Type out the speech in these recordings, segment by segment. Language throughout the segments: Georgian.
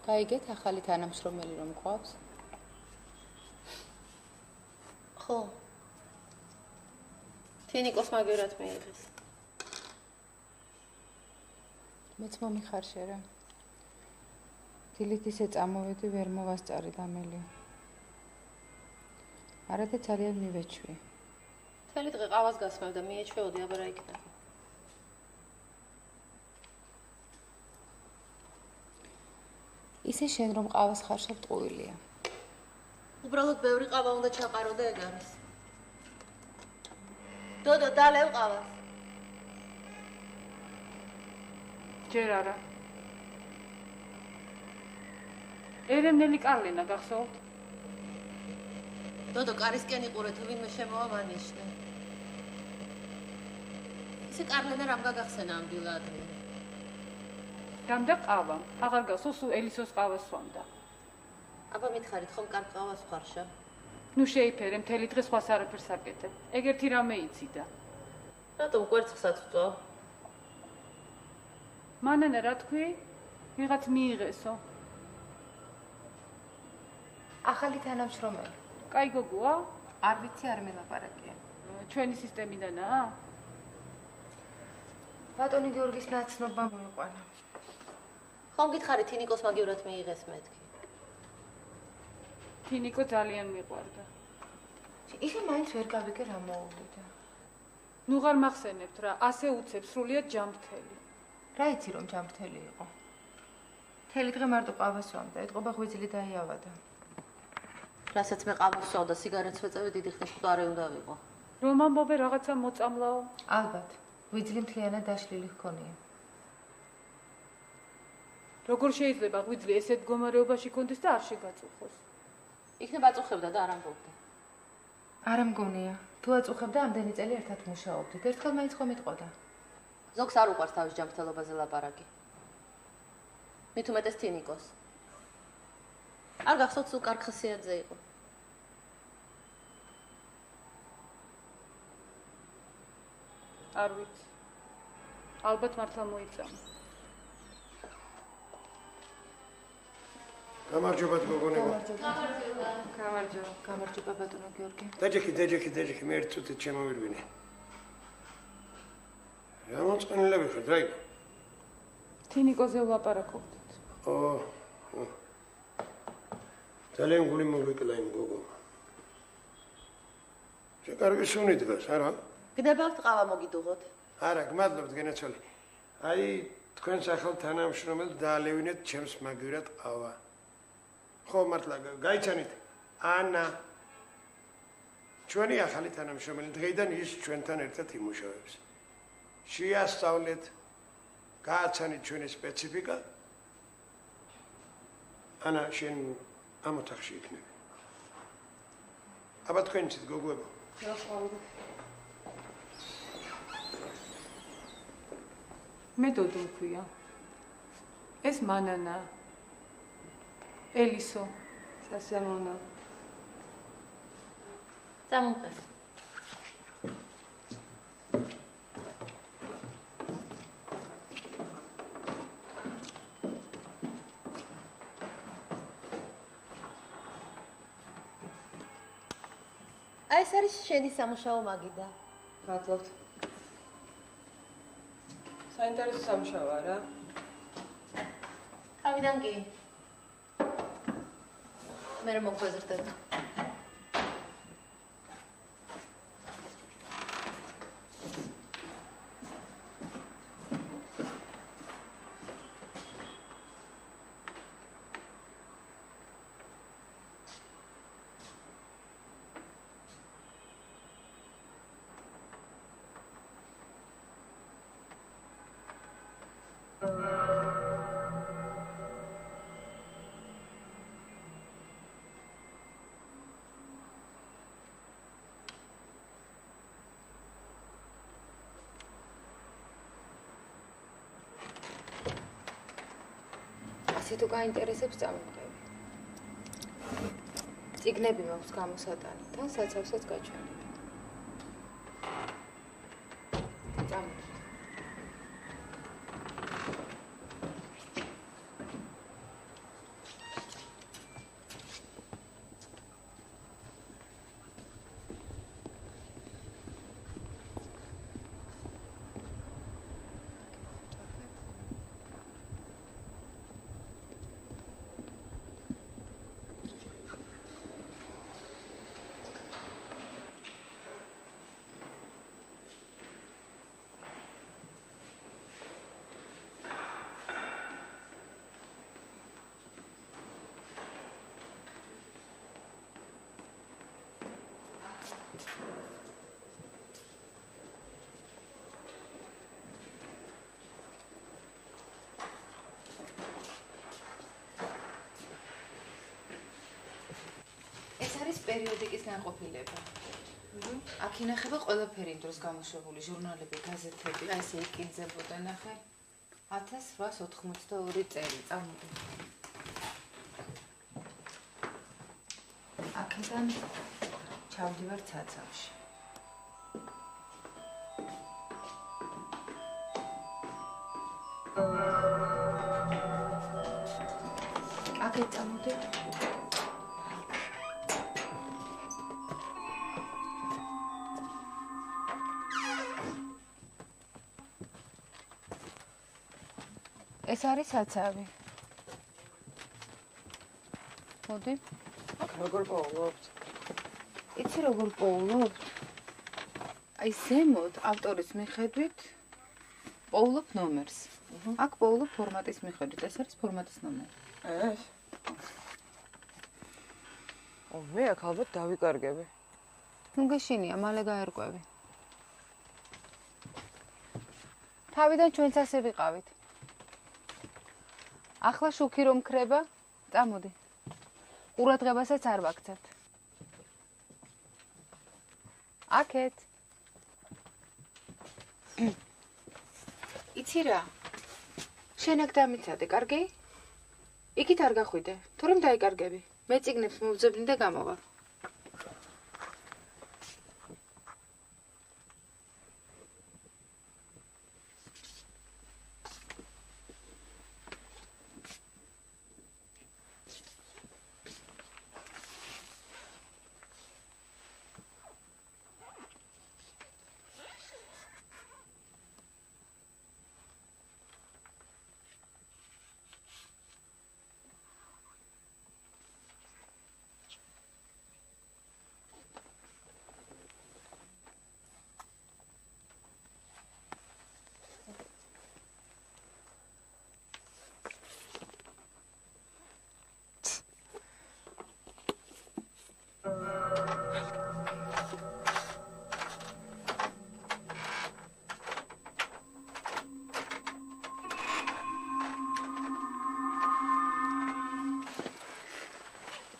გაიგეთ ახალი თანამშრომელი რომ გვყავს? ხო. თინიკოს მაგერად მიიღეს. მეც მომიხარშე რა. დილით ისე წამოვედი, ვერ მოვასწარი დამელი. არადა ძალიან მივეჩვი. მთელი დღე ყავას გასმევ და მიეჩვეოდი, აბა რა იქნება. ისე შენ რომ ყავას ხარშავ ტყუილია. უბრალოდ ბევრი ყავა უნდა ჩაყარო და ეგ არის. დოდო, დალევ ყავას. ჯერ არა. ერენელი კარლენა გახსოვთ? დოდო, კარისკენ იყურე, თუ ვინმე შემოვა მანიშნე. ისე კარლენა რამ გაგახსენა ამ დილა ადრე? გამდა ყავა. აღარ გახსოვ, სულ ელისოს ყავას სვამდა. აბა მითხარით, ხომ კარგ ყავას ხარშა? ნუ შეიფერე, მთელი დღე სხვას არაფერს აკეთებ. ეგ ერთი რამე იციდა. რატომ კვერცხსაც ვწვავ? მანანა რა თქვი? ვიღაც მიიღესო. ახალი თანამშრომელი. კაი გოგოა? არ ვიცი, არ მელაპარაკია. ჩვენი სისტემიდანაა? ბატონი გიორგის ნაცნობა მოიყვანა. ხომ გითხარი თინიკოს მაგივრად მიიღეს მეთქი? თინიკო ძალიან მიყვარდა. ისე მაინც ვერ გავიგე რა მოუვიდა. ნუ ღარ მახსენებთ რა, ასე უცებს სრულიად ჯამრთელი. რა იცი რომ ჯამრთელი იყო? მთელი დღე მარტო ყავას სვამდა, ეთყობა ღვიძლი დაიავადა. რასაც მე ყავას ვსვავ და სიგარეტს ვეწევი, დიდი ხნის მკვდარი უნდა ვიყო. რომ ამბობე რაღაცა მოწამლაო? ალბათ, ღვიძლი მთლიანად დაშლილი ჰქონია. როგორ შეიძლება ღვიძლი ესეთ მდგომარეობაში კონდეს და არ შეგაწუხოს? იქნება აწუხებდა და არ ამბობდა. არ ამგონია. თუ აწუხებდა, ამდენი წელი ერთად მუშაობდით. ერთხელ მაინც ხომ იტყოდა. ზოგს არ უყვარს თავის ჯანმრთელობაზე ლაპარაკი. მით უმეტეს თინიკოს. არ გახსოვთ, სულ კარგ ხასიათზე იყო. არ ვიცი. ალბათ მართლა მოიწამა. გამარჯობა გოგონებო. გამარჯობა ბატონო გიორგი. დაჯექი, მე ერთ წუთით შემოვირვინე. რა მოწყენილები ხართ, რა იყო? თინიკოზე ვლაპარაკობდით. ძალიან გული მოგვიკლა იმ გოგო. შეკარგი სუნი დგას, არა? გნებავთ ყავა მოგიდუღოთ. არა, გმადლობთ გენაცვალე. აი, თქვენს ახალ თანამშრომელს დაალევინეთ ჩემს მაგივრად ყავა. ხო, მართლა გაიცანით? ანა. ჩვენი ახალი თანამშრომელი დღეიდან ის ჩვენთან ერთად იმუშავებს. შეასწავლეთ, გააცანით ჩვენი სპეციფიკა. ანა, შენ ამ ოთახში იქნები. აბა თქვენ იცით გოგოებო. მე დოდო მქვია. ეს მანანა. ელისო. სასიამოვნო. წამომყეს. აი ეს არის შენი სამუშაო მაგიდა. მადლობთ. საინტერესო სამუშაო არა? თავიდან კი. მე რომ მოგვეზრდებ. ასე თუ გაინტერესებს წამოვყევი. წიგნები მაქვს გამოსატანი, თან საცავსაც გაჩვენებ. წამოვყევი. პერიოდიკის განყოფილება. აქ ინახება ყველაფერი იმ დროს გამოშვებული ჟურნალები, გაზეთები, აი ესე იკინძებოდა ნახე. 1882 წელი, წამოდი. აქედან ჩავდივარ ცაცავში. აქეთ წამოდი. ეს არის საცავი. მოდი. აქ როგორ პოულობთ? იცი როგორ პოულობთ? აი ზემოთ ავტორის მიხედვით პოულობ ნომერს. აქ პოულობ ფორმატის მიხედვით. ეს არის ფორმატის ნომერი. ეს? მე აქ ალბათ დავიკარგები. ნუ გეშინია, მალე გაერკვევი. თავიდან ჩვენც ასე ვიყავით. ახლა შუქი რომ ქრება, წამოდი. ყურადღებასაც არ ვაქცევთ. აქეთ. იცი რა? შენ აქ დამიცადე, კარგი? იქით არ გახვიდე, თორემ დაიკარგები. მე წიგნებს მოვძებნი და გამოვა.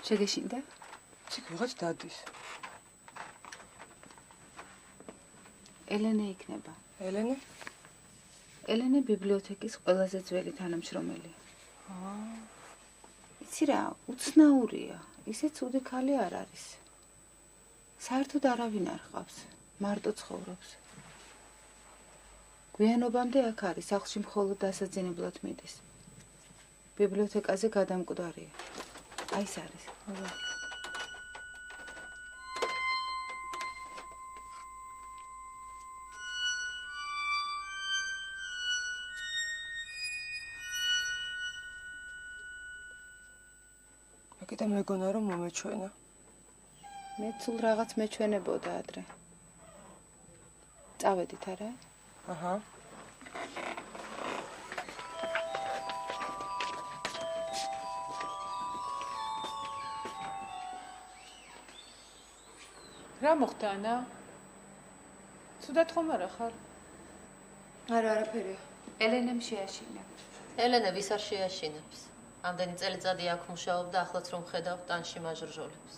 შეგეშინდა? ციკ ვიღაც დადის. ელენე იქნება. ელენე? ელენე ბიბლიოთეკის ყველაზე ძველი თანამშრომელი. იცი რა, უცნაურია. ისე ცუდი ქალი არ არის. საერთოდ არავინ არ ყავს. მარტო ცხოვრობს. გვიანობამდე აქ არის, სახლში მხოლოდ დასაძინებლად მიდის. ბიბლიოთეკაზე გადამკვდარია. აი ეს არის. აკეთა მეგონა რომ მომეჩვენა. მე ცულ რაღაც მეჩვენებოდა ადრე. წავედით არა? აჰა. რა მოხდა ანა? ცუდად ხომ არა ხარ? არა, არაფერია. ელენემ შეაშინა. ელენე ვის არ შეაშინებს? ამდენი წელიწადი აქ მუშაობდა, ახლაც რომ ხედავ ტანში მაჟრჟოლებს.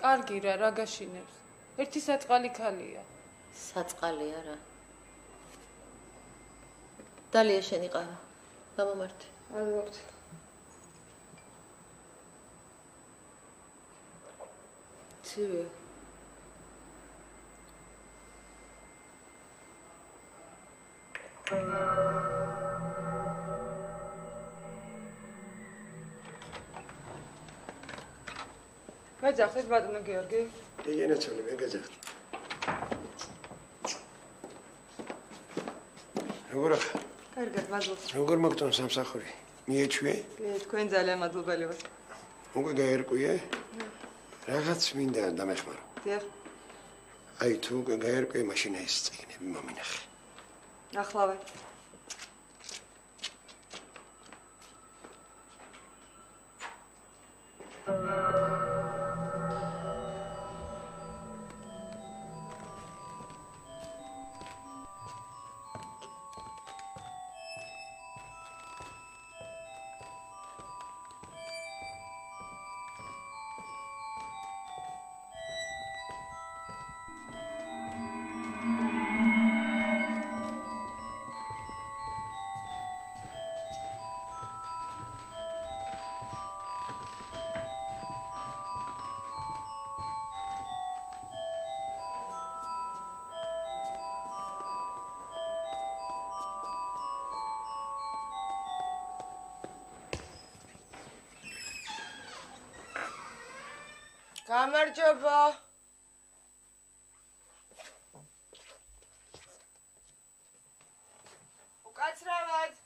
კარგი რა, რა გაშინებს? ერთი საწყალი ქალია. საწყალია რა. დალია შენი ყავა. გამომართი. ალბათ. ცივია. მეძახეთ ბატონო გიორგი. იგენაცოლი მე გაძახთ. როგორ ახ? კარგად, მადლობა. როგორ მოგწონ სამსახური? მიეჩვიე? თქვენ ძალიან მადლობელი ვართ. უკვე გაერკვიე? რაღაც მინდა დამეხმარო. დიახ. აი თუ უკვე გაერკვიე, მაშინ ეს წიგნები მომინახე. ახლავე. გამარჯობა. უკაცრავად.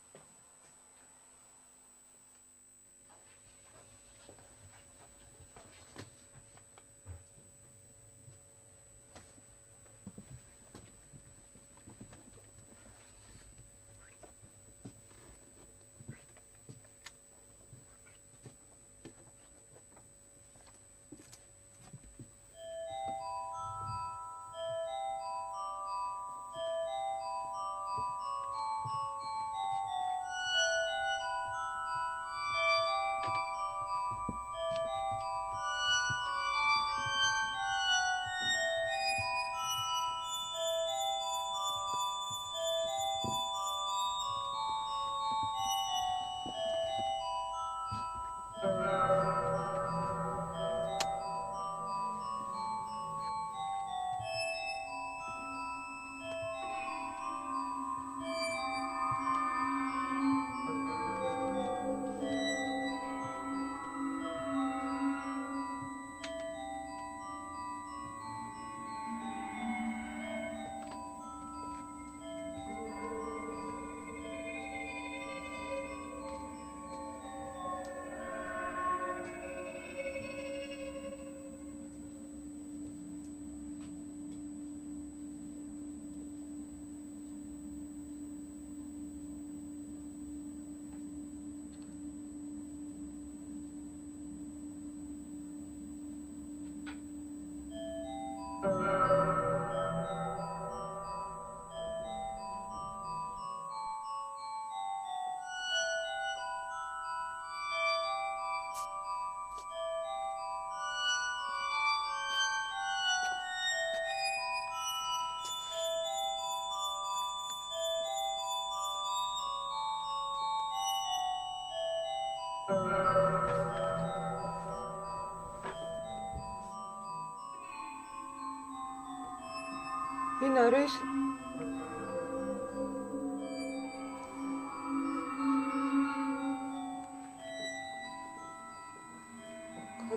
ვინ არის?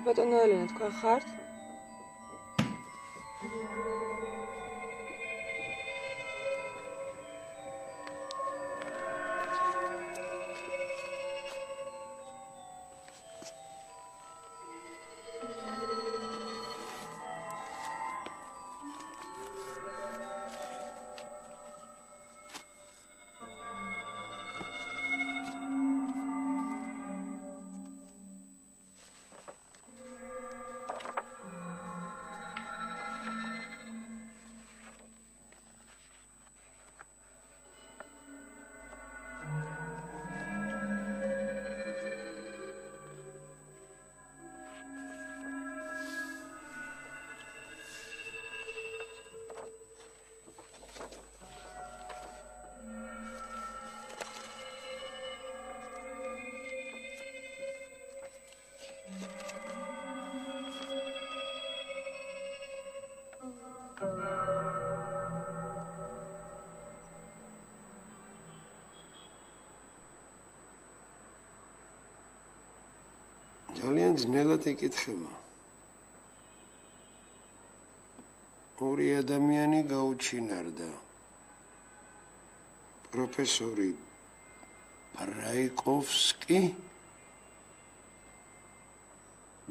ბატონო ელენა, თქვენ ხართ? ძალიან ძნელად ეკითხება. ორი ადამიანი გაუჩინარდა. პროფესორი ბრაიკოვსკი,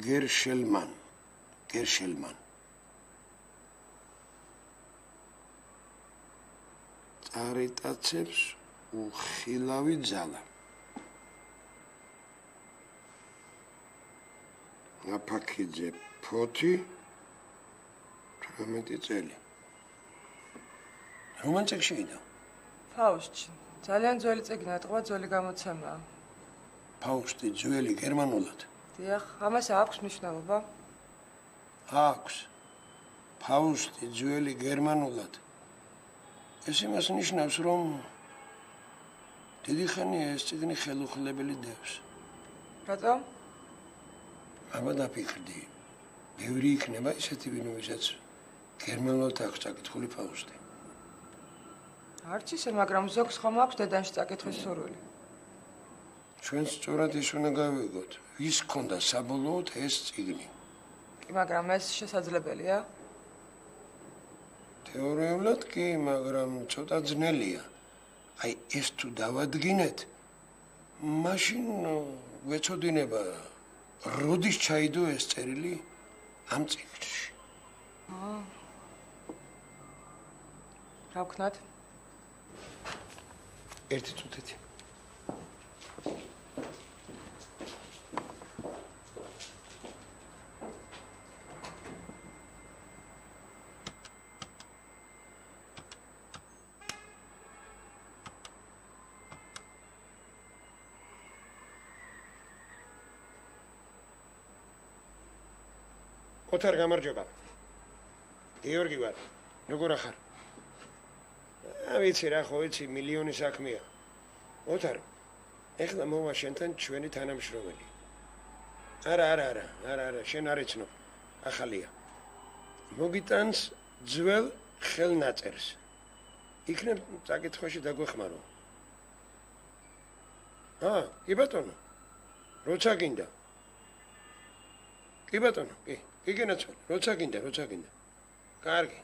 გერშელმან. წარიტაცებს უხილავი ძალა. აფაქიძე ფოთი 18 წელი. რომან წიგნში იდა? ფაუსტში. ძალიან ძველი წიგნია, ტყვა ძველი გამოცემაა. ფაუსტი ძველი გერმანულად. დიახ, ამას აქვს მნიშვნელობა? აქვს. ფაუსტი ძველი გერმანულად. ეს იმას ნიშნავს, რომ დიდი ხანია ეს წიგნი ხელუხლებელი დევს. რატომ? აბა დაფიქრდი. ბევრი იქნება ისეთი, ვინმესაც გერმანულად აქვს წაკითხული ფაუსტი. არც ისე, მაგრამ ზოგს ხომ აქვს დედანში წაკითხვის სურვილი. ჩვენ სწორად ის უნდა გავიგოთ, ვის ქონდა საბოლოოდ ეს წიგნი. კი, მაგრამ ეს შესაძლებელია? თეორიულად კი, მაგრამ ცოტა ძნელია. აი ეს თუ დავადგინეთ, მაშინ ვეცოდინება, როდის ჩაიდო ეს წერილი ამ წიგნში. რა ვქნათ? ერთი წუთეთი. ოთარ გამარჯობა. გიორგი ვარ. როგორ ახარ? ვიცი რა, ხო ვიცი, მილიონი საქმეა. ოთარ, ეხლა მოვა შენთან ჩვენი თანამშრომელი. არა, შენ არ იცნობ. ახალია. მოგიტანს ძველ ხელნაწერს. იქნებ წაკითხვაში დაგვეხმარო. კი ბატონო. როცა გინდა. კი ბატონო, კი. იგენაცვალე, როცა გინდა. კარგი.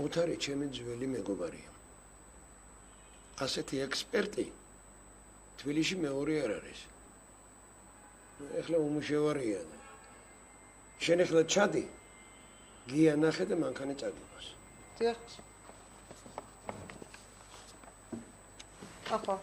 ოთარი ჩემი ძველი მეგობარია. ასეთი ექსპერტი თბილისში მეორე არ არის. ეხლა უმუშევარია. შენ ეხლა ჩადი, გიანახე და მანქანა წაგიბოს. დიახ. ახლა.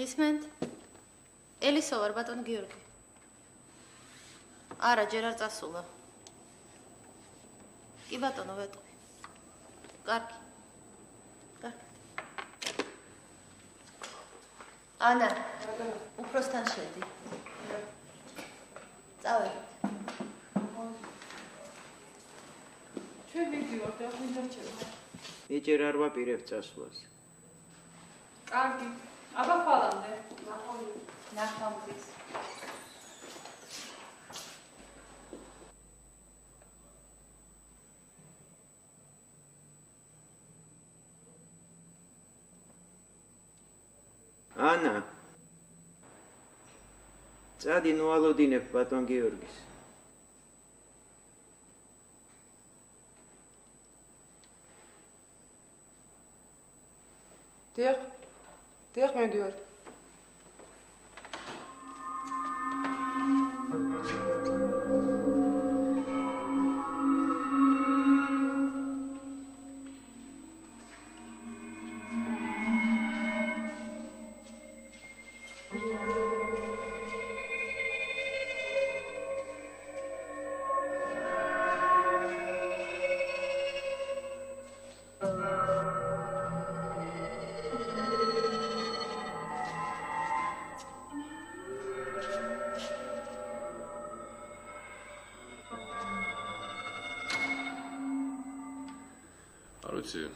გისმენთ? ელისო ვარ, ბატონო გიორგი. არა, ჯერ არ წასულა. კი ბატონო, ვეტყვი. კარგი. კარგი. ანა, უფროსთან შედი. წავედით. ჩვენ ვიდივართ და მინდა რჩება. ეჯერ არ ვაპირებ წასვლას. კარგი. აბა ხვალამდე. ნახავმდის. ანა. წადი ნუ ალოდინებ ბატონ გიორგის. დიახ, მივდივარ. ვიცი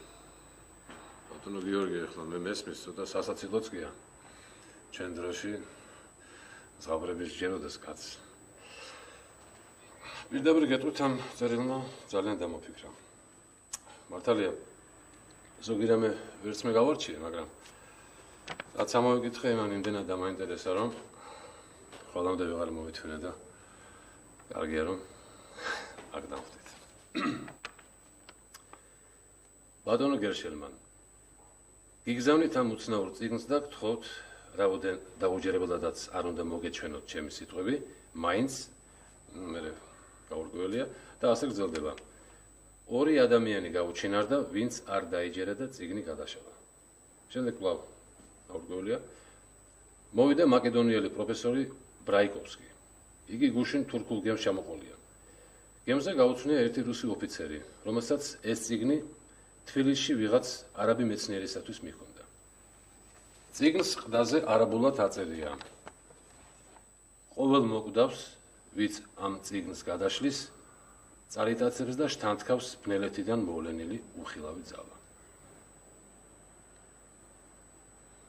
ბატონო გიორგი ახლა მე მესმის ცოტა სასაცილოც გია ჩვენ დროში ზღაბრების ჯეროდეს კაცს პირდაპირ გეტყვით ამ წერილმა ძალიან დამოფიქრა მართალია ზოგი რამე ვერც მე გავარჩიე მაგრამ რაც ამოვიკითხე იმან იმდენად დამაინტერესა რომ ყველამდე ვეღარ მოვითვირე და კარგია რომ აქ დავხვდით ბატონო გერშელმან გიგზავნით ამ უცნაურ წიგნს და გთხოვთ რაოდენ დაუჯერებლადაც არ უნდა მოგეჩვენოთ ჩემი სიტყვები მაინც მე გაურკვეველია და ასე გრძელდება ორი ადამიანი გაუჩინარდა ვინც არ დაიჯერა და წიგნი გადაშალა შემდეგ კვლავ გაურკვეველია მოვიდა მაკედონიელი პროფესორი ბრაიკოვსკი იგი გუშინ თურქულ გემს ჩამოყოლია გემზე გაუცნია ერთი რუსი ოფიცერი რომელსაც ეს წიგნი თბილისში ვიღაც არაბი მეცნიერისათვის მიჰქონდა. წიგნს ყდაზე არაბულად აწერია. ყოველ მოკვდავს, ვიც ამ წიგნს გადაშლის, წარიტაცებს და შთანთქავს ბნელეთიდან მოვლენილი უხილავი ძალა.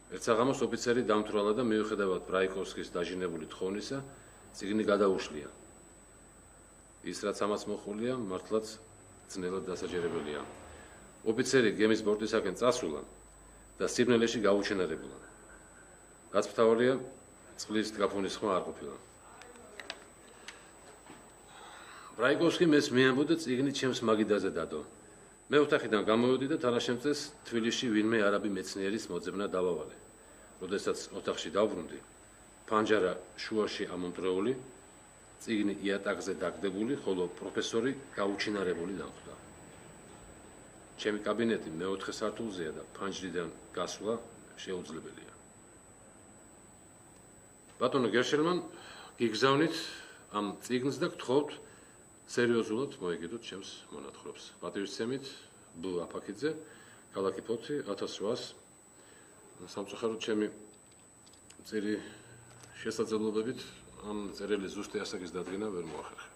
ერთ საღამოს ოფიცერი დამთვრალა და მიუხედავად ბრაიკოვსკის დაჟინებული თხოვნისა, წიგნი გადაუშლია. ის რაც ამას მოხულია, მართლაც ძნელად დასაჯერებელია. ოფიცერი გემის ბორტისაკენ წასულა და სიბნელეში გაუჩინარებულა. გაცმთავარია, წყლის დგაფუნის ხმა არ ყოფილა. ბრაიკოვსკი მეს მიამბო და წიგნი ჩემს მაგიდაზე დადო. მე ოთახიდან გამოვედი და თანაშემწეს თბილისში ვინმე არაბი მეცნიერის მოძებნა დავავალე. როდესაც ოთახში დავბრუნდი, ფანჯარა შუაში ამონტრეული, წიგნი იატაკზე დაგდებული, ხოლო პროფესორი გაუჩინარებული დამხვდა. ჩემი კაბინეტი მეოთხე სართულზეა და ფანჯრიდან გასვლა შეუძლებელია. ბატონო გერშელმან, გიგზავნით ამ წიგნს და გთხოვთ სერიოზულად მოიგიდოთ ჩემს მონათხრობს. პატივისცემით ბ აფაქიძე, ქალაქი ფოთი 1800 სამწუხაროდ ჩემი წერი შესაძლებლობებით ამ წერილის ზუსტი ასაკის დადგენა ვერ მოახერხე.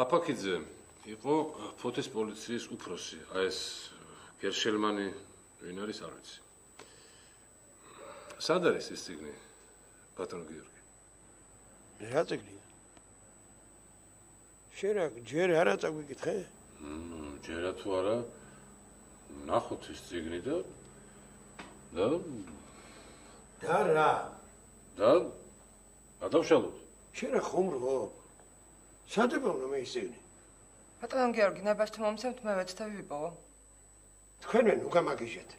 აფაქიძე იყო ფოთის პოლიციის უფროსი, ეს გერშელმანი ვინ არის არ ვიცი. სად არის ეს წიგნი, ბატონო გიორგი? რა წიგნია? შენ ჯერ არა წაგვიკითხე? ჯერა თუ არა, ნახოთ ეს წიგნი და რა? და გადავშალოთ. შენ ხომრო? სადებავნა მე ის წიგნი? ბატონო გიორგი, ნებასთან მომცემთ, მე ვეცდა ვიპოვო. თქვენ უკამაგიჟეთ.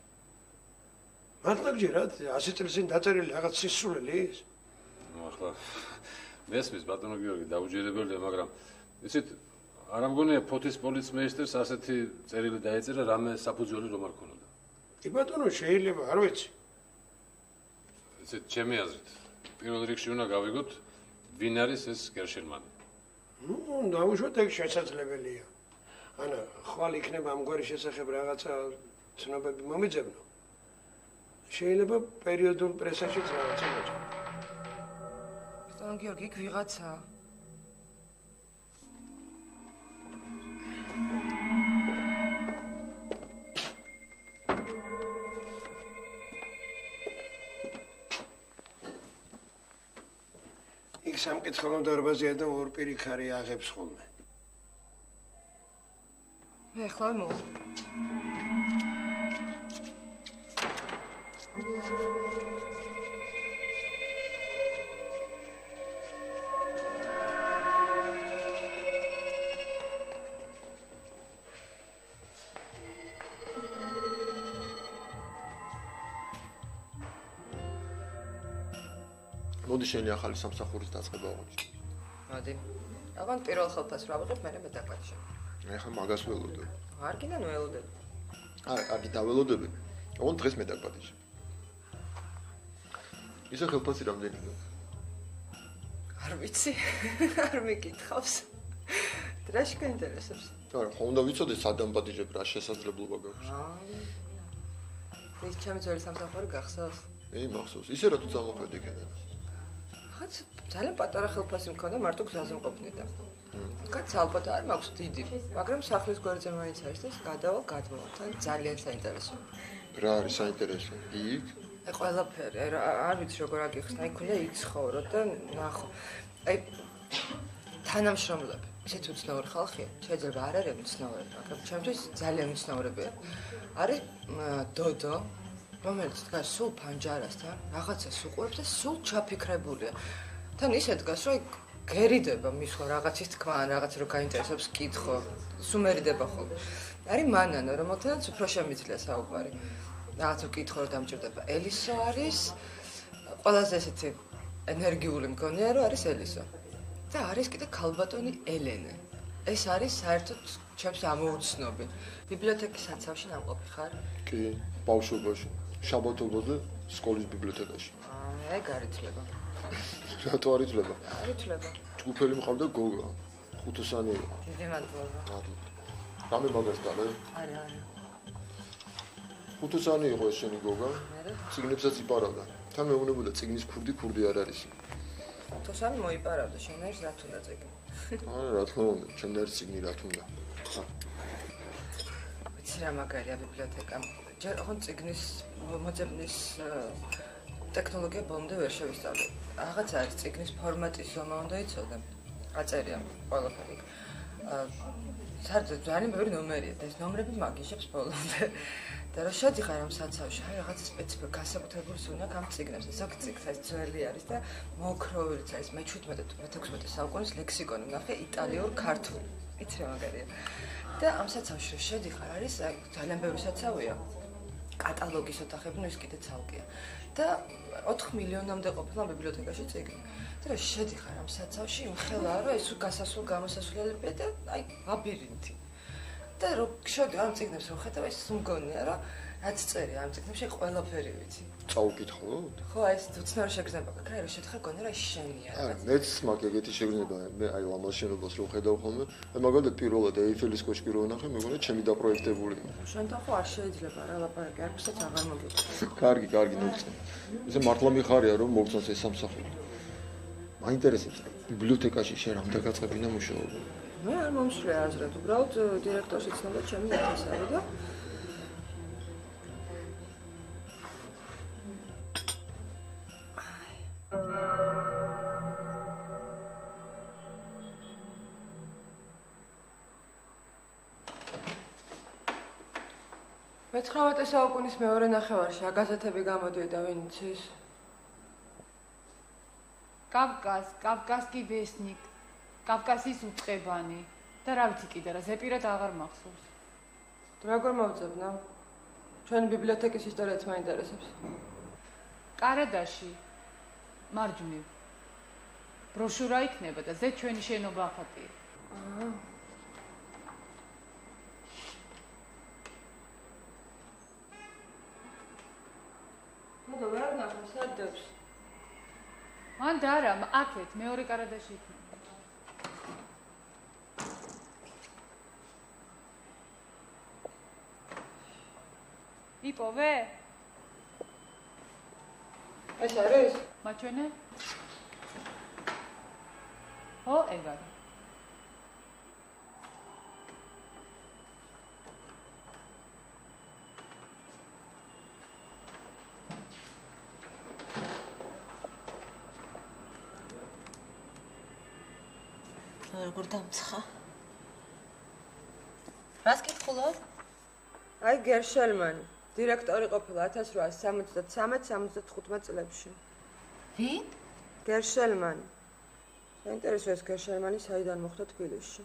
მართლა გჯერათ 100 წელს წინ დაწერილი რაღაც სისულელი ის? ახლა მესმის ბატონო გიორგი დაუჯერებელია, მაგრამ იცით, არ ამგონია ფოთის პოლიცმეისტერს ასეთი წერილი დაეწერა, რამე საფუძველი რომ არ ქონოდა. კი ბატონო, შეიძლება, არ ვიცი. იცით, ჩემი აზრით, პირველ რიგში უნდა გავიგოთ ვინ არის ეს გერშელმანი? ნუ დაუშვათ ეგ შესაძლებელია. ანა ხვალ იქნება ამგვარი შესახებ რაღაცა ცნობები მომიძებნო. შეიძლება პერიოდულ პრესაშიც რაღაცა მოჭრა. სტან გიორგი, იქ ვიღაცაა. იქ სამკითხველო დარბაზია და ორ პირი ქარი აღებს ხოლმე. მე ახლა მოვა. მოდი შენი ახალი სამსახურის დაწყება აღოჩი. მოდი. აღარ პირველ ხელფას რა ვიღებ, მე მეტაკვეთში. მე ხა მაგას ველოდებ. არ გინდა ნუელოდებ. აი დაველოდები. ოღონ დღეს მეტაკვეთში. ისა ხელფასი რამდენი გქონდა? არ ვიცი. არ მეკითხავს. დრაშ გაინტერესებს. არა, ხომ უნდა ვიცოდე სადამ პატიჟებ რა შესაძლებლობა გაქვს. ის ჩემი ძველი სამსახური გახსოვს? მახსოვს. ისე რა თუ წამოხვედი კენა. ხაც ძალიან პატარა ხელფასი მქონდა, მარტო გზაზე მყოფნი და. კაც ალბათ არ მაქვს დიდი, მაგრამ სახლის გვერდზე მაინც არის და გადავალ გადმოვალ. თან ძალიან საინტერესოა. რა არის საინტერესო? იქ? აი ყველაფერი, არ ვიცი როგორ აგიხსნა, აი ქვია იქ ცხოვრობ და ნახო. აი თანამშრომლები, ისეთ უცნაური ხალხია, შეიძლება არ არის უცნაური, მაგრამ ჩემთვის ძალიან უცნაურებია. არის დოდო, რომელიც დგას სულ ფანჯარასთან, რაღაცას უყურებს და სულ ჩაფიქრებულია. თან ისე დგას, რომ გერიდება მისვლა რაღაცის თქვა, რაღაც რო გაინტერესებს კითხო, სუმერიდება ხოლმე. არის მანანო, რომელთანაც უფრო შემიძლია საუბარი. რაღაც უკითხო რომ დამჭირდება. ელისო არის ყველაზე ესეთი ენერგიული მგონია, რომ არის ელისო. და არის კიდე ქალბატონი ელენე. ეს არის საერთოდ ჩემს ამოუცნობი. ბიბლიოთეკის საცავში ნამყოფი ხარ? კი, ბავშვობაში, შაბათობაზე სკოლის ბიბლიოთეკაში. ეგ არ იცლება. რატო არ იცლება? არ იცლება. ჯგუფელი მყავდა გოგა, ხუთოსანი იყო. დიდი მადლობა. მადლობა. რამე მაგას დალე? არა. ხუთოსანი იყო ეს შენი გოგა. ციგნებსაც იპარავდა. თან მეუბნებოდა ციგნის ქურდი არ არის. თოსანი მოიპარავდა, შენ არის რა თუნდა წიგნი. არა, რა თქმა უნდა, ჩემი არის ციგნი რა თუნდა. ვიცი რა მაგარია ბიბლიოთეკა. ჯერ ოღონდ ციგნის მოძებნის ტექნოლოგია ბოლომდე ვერ შევისწავლე. რაღაც არის ციგნის ფორმატის ზომა უნდა იცოდე. აწერია ყველაფერი. საერთოდ ძალიან ბევრი ნომერია და ეს ნომრები მაგიშებს ბოლომდე. და რა შედიხარ ამ საცავში, აი რაღაც სპეციფიკური განსაკუთრებული ზონა ამ ციგნებს. ზოგ ციგნს ეს ძველი არის და მოოქროვილიც არის მე-17-16 საუკუნის ლექსიკონი, ნახე იტალიურ ქართული. იცი რა მაგარია. და ამ საცავში რა შედიხარ არის ძალიან ბევრი საცავია. კატალოგის ოთახები, ნუ ის კიდე ცალკეა. და 4 მილიონამდე ყოფილა ბიბლიოთეკაში ციგნი. და რა შედიხარ ამ საცავში, იმხელა რომ ეს გასასვლელ გამოსასვლელებია და აი ლაბირინთი. და რო შევდი ამ ციგნებს რო ხედავ, ეს მგონია რომ რაც წერია ამ ციგნებში ყველაფერი ვიცი. წაუკითხოთ? ხო, აი ეს უცნაური შეგრძნება გაქვს, აი რო შედიხარ გონია რომ შენია არა, რაღაც. მეც მაქვს ეგეთი შეგრძნება, მე აი ლამაზ შენობას რო ხედავ ხოლმე, აი მაგალითად პირველად ეიფელის კოშკი რო ვნახე, მეგონა ჩემი დაპროექტებული. შენთან ხო არ შეიძლება რა ლაპარაკი, არცაც აღარ მოგიყვება. კარგი, მოგწონს. ესე მართლა მიხარია რომ მოგწონს ეს სამსახური. მაინტერესებს ბიბლიოთეკაში შენ რამდენ გაწყებინა მუშაობა? მე არ მომსვლია აზრად, უბრალოდ დირექტორს იცნობა ჩემი ნათესავი და მე-19 საუკუნის მეორე ნახევარში გაზეთები გამოდიოდა, ვინ იცის? კავკასკი ვესნიკ, კავკასის უწყებანი და რა ვიცი კიდე რა, ზეპირად აღარ მახსოვს. როგორ მოვწებნა? ჩვენი ბიბლიოთეკის ისტორიაც მაინტერესებს. კარადაში მარჯვნივ ბროშურა იქნება და ზედ ჩვენი შენობა ახატია. მოდო ვერ ნახო სადებს. მან და არა, აქეთ მეორე კარადაში იქნება. იპოვე? ეს არის? მაჩვენე? ო, ეგ არის. როგორ დამცხა? რას კითხულობ? აი გერშელმანი, დირექტორი ყოფილა 1873-75 წლებში. ვინ? გერშელმანი. საინტერესოა გერშელმანი საიდან მოხვდა თბილისში.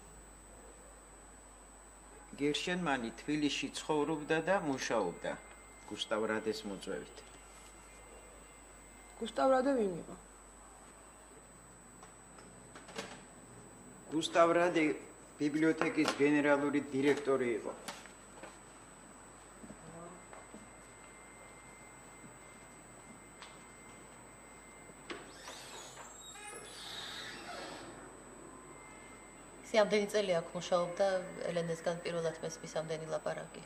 გერშელმანი თბილისში ცხოვრობდა და მუშაობდა გუსტავ რადეს მოწვევით. გუსტავ რადე ვინ იყო? გუსტავ რადე ბიბლიოთეკის გენერალური დირექტორი იყო. ამდენი წელი აქ მუშაობდა ელენესგან პირველად მესმის ამდენი ლაპარაკი.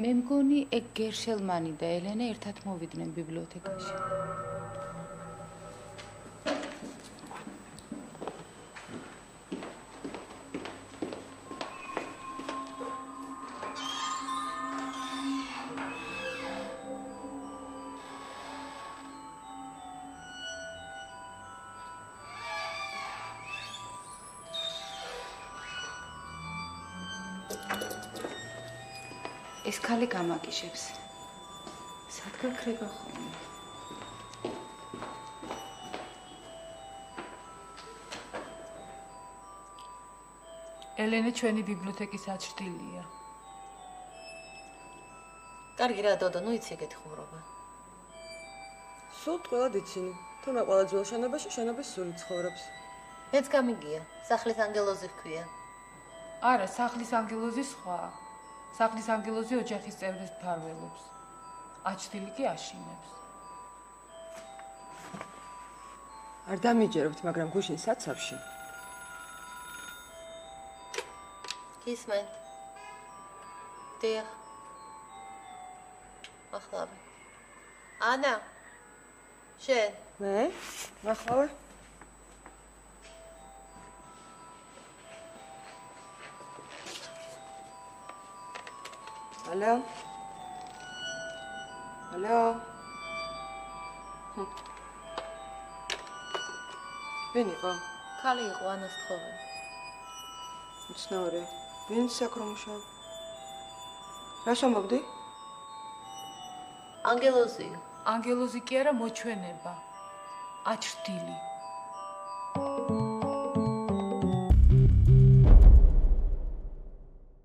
მე მგონი ეგ გერშელმანი და ელენე ერთად მოვიდნენ ბიბლიოთეკაში. ეს ხალი გამაგიშებს. სად გაქრება ხოლმე? ელენე ჩვენი ბიბლიოთეკის აჩრდილია. კარგი რა დოდო, ნუ იცი ეგეთი ხუმრობა. სულ ყველა დიცინი. თუ მე ყველა ძველ შენობაში შენობის სული ცხოვრობს. მეც გამიგია, სახლის ანგელოზი ჰქვია. არა, სახლის ანგელოზი სხვა. სახლის ანგელოზი ოჯახის წევრებს მფარველობს. აჩრდილი კი აშინებს. არ დამიჯერებთ, მაგრამ გუშინ საცავში. გისმენთ? დიახ. ახლავე. ანა. შენ? მე? ახლავე? Алло. Алло. ვინ იყო? ქალი იყო ანას თხოვე. უცნაური. ვინ საკრომშა? რას ამბობდი? ანგელოზი. ანგელოზი კი არა მოჩვენება. აჩრდილი.